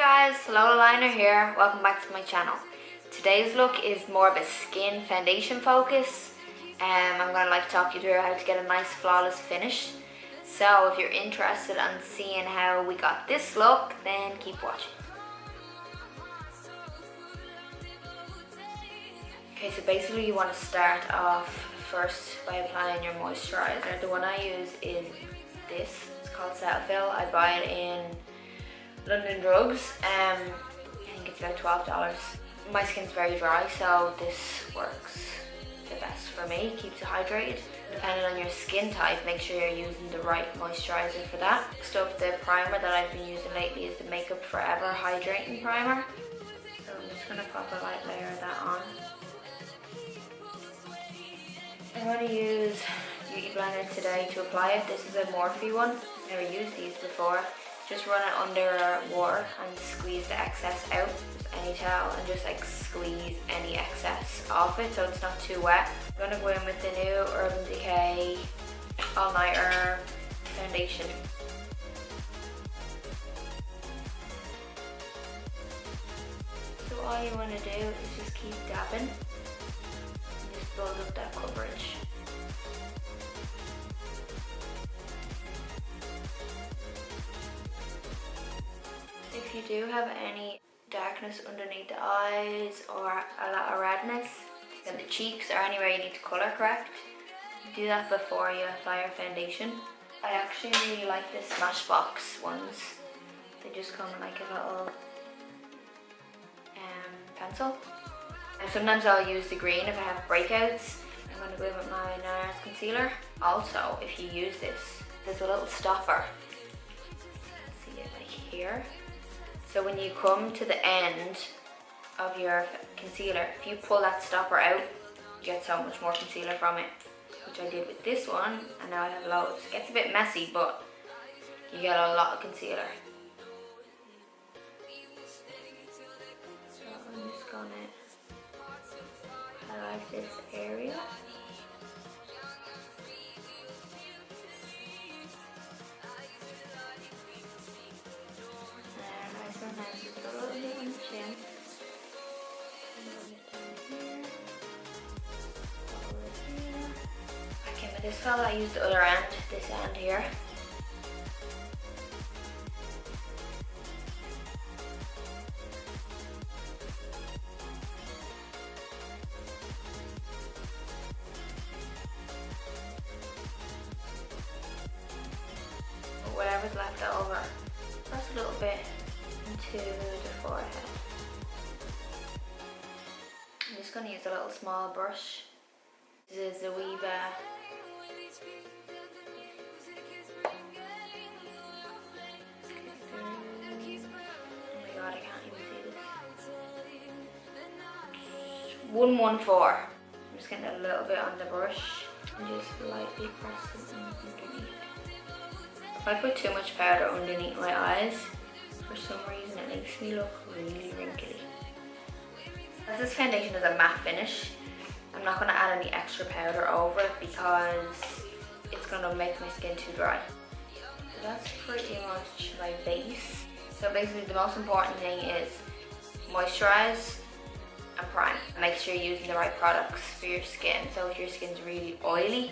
guys, Lolaliner here. Welcome back to my channel. Today's look is more of a skin foundation focus. I'm going to talk you through how to get a nice flawless finish. So if you're interested in seeing how we got this look, then keep watching. Okay, so basically you want to start off first by applying your moisturizer. The one I use is this. It's called Cetaphil. I buy it in London Drugs. I think it's about $12. My skin's very dry, so this works the best for me. Keeps it hydrated. Depending on your skin type, make sure you're using the right moisturizer for that. Next up, the primer that I've been using lately is the Makeup Forever Hydrating Primer. So I'm just going to pop a light layer of that on. I'm going to use Beauty Blender today to apply it. This is a Morphe one. Never used these before. Just run it under water and squeeze the excess out. Just any towel and just squeeze any excess off it so it's not too wet. I'm going to go in with the new Urban Decay All Nighter Foundation. So all you want to do is just keep dabbing. Just build up that coverage. If you do have any darkness underneath the eyes or a lot of redness in the cheeks or anywhere you need to colour correct, do that before you apply your foundation. I actually really like the Smashbox ones. They just come in like a little pencil. And sometimes I'll use the green if I have breakouts. I'm going to go in with my NARS concealer. Also, if you use this, there's a little stopper. See it like here. So when you come to the end of your concealer, if you pull that stopper out, you get so much more concealer from it, which I did with this one, and now I have loads. It gets a bit messy, but you get a lot of concealer. So I'm just gonna highlight this area. Sometimes just a little bit on the chin. Back in with this fella, I used the other end, this end here. Whatever's left over, press a little bit into the forehead. I'm just going to use a little small brush. This is a zoeva. Oh my god, I can't even see this. 114. I'm just getting a little bit on the brush and just lightly press it underneath. If I put too much powder underneath my eyes, for some reason it makes me look really wrinkly. As this foundation is a matte finish, I'm not going to add any extra powder over it because it's going to make my skin too dry. So that's pretty much my base. So basically the most important thing is moisturize and prime. Make sure you're using the right products for your skin. So if your skin's really oily,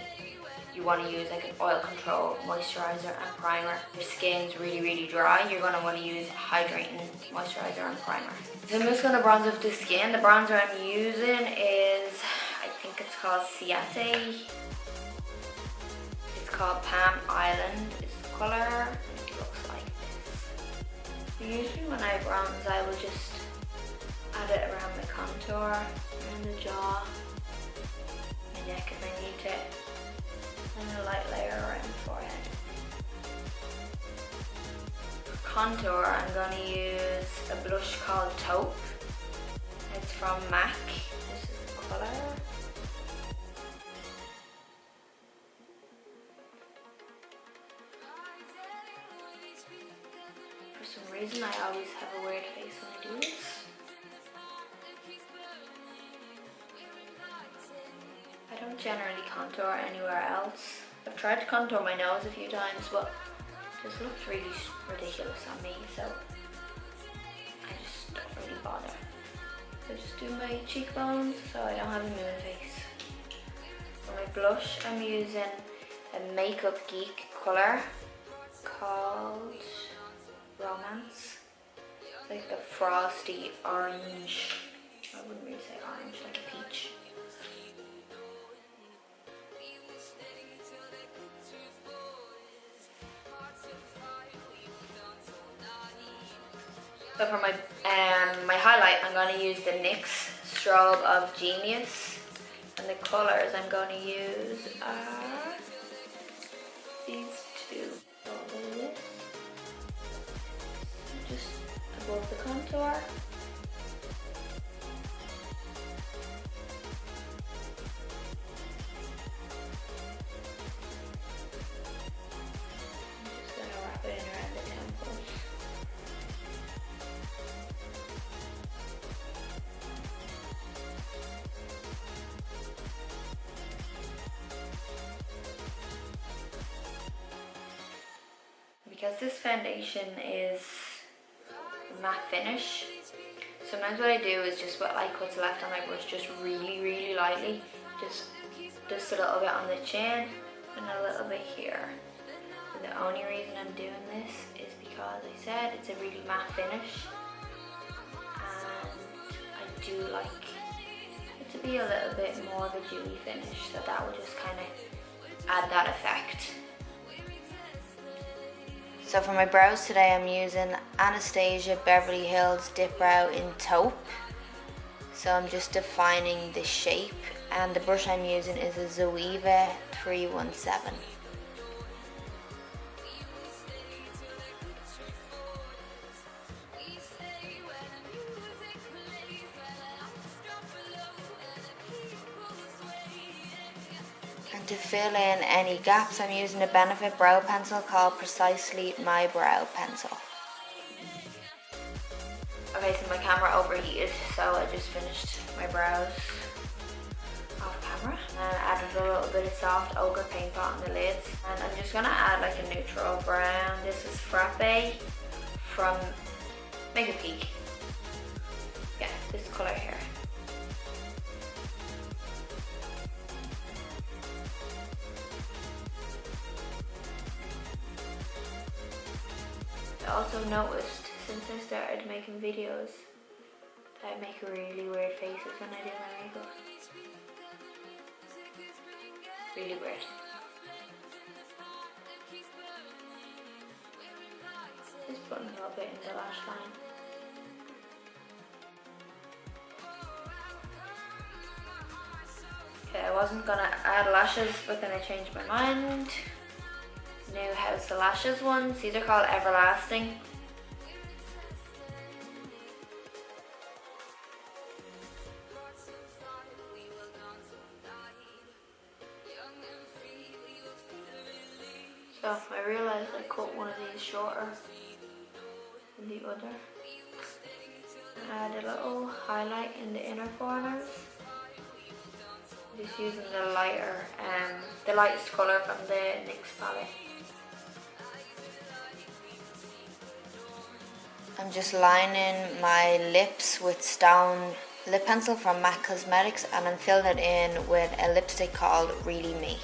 you want to use an oil control moisturizer and primer. If your skin's really dry, you're going to want to use hydrating moisturizer and primer. So I'm just going to bronze up the skin. The bronzer I'm using is, I think it's called Ciate. It's called Palm Island is the colour. It looks like this. So usually when I bronze, I will just add it around the contour, around the jaw, my neck if I need to. And a light layer around the forehead. For contour, I'm going to use a blush called Taupe. It's from MAC. This is the colour. For some reason, I always have a weird face when I do this. I don't generally contour anywhere else. I've tried to contour my nose a few times, but it just looks really ridiculous on me, so bother. So just do my cheekbones so I don't have a moon face. For my blush, I'm using a Makeup Geek colour called Romance. It's like a frosty orange. I wouldn't really say orange, like a peach. So for my my highlight, I'm going to use the NYX Strobe of Genius, and the colours I'm going to use are these two. Just above the contour. I'm just going to wrap it in around the temples. Because this foundation is matte finish, sometimes what I do is just what I cut left on my brush, just really lightly, just a little bit on the chin and a little bit here. And the only reason I'm doing this is because I said it's a really matte finish, and I do like it to be a little bit more of a dewy finish, so that will just kind of add that effect. So for my brows today, I'm using Anastasia Beverly Hills dipbrow in taupe. So I'm just defining the shape, and the brush I'm using is a Zoeva 317. And to fill in any gaps, I'm using a Benefit brow pencil called Precisely My Brow Pencil. Okay, so my camera overheated, so I just finished my brows off camera. And I added a little bit of soft ochre paint pot on the lids. And I'm just gonna add like a neutral brown. This is Frappe from Makeup Geek. Yeah, this colour here. I also noticed since I started making videos that I make really weird faces when I do my makeup. Really weird. Just putting a little bit in the lash line. Okay, I wasn't gonna add lashes, but then I changed my mind. New House of Lashes ones. These are called Everlasting. So I realised I cut one of these shorter than the other. Add a little highlight in the inner corners. Just using the lighter, the lightest colour from the NYX palette. I'm just lining my lips with Stone lip pencil from MAC Cosmetics, and I'm filling it in with a lipstick called Really Me.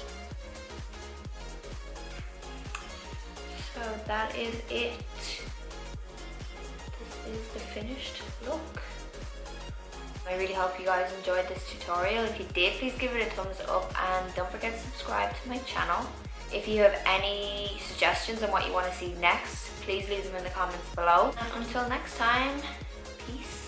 So that is it. This is the finished look. I really hope you guys enjoyed this tutorial. If you did, please give it a thumbs up, and don't forget to subscribe to my channel. If you have any suggestions on what you want to see next, please leave them in the comments below. And until next time, peace.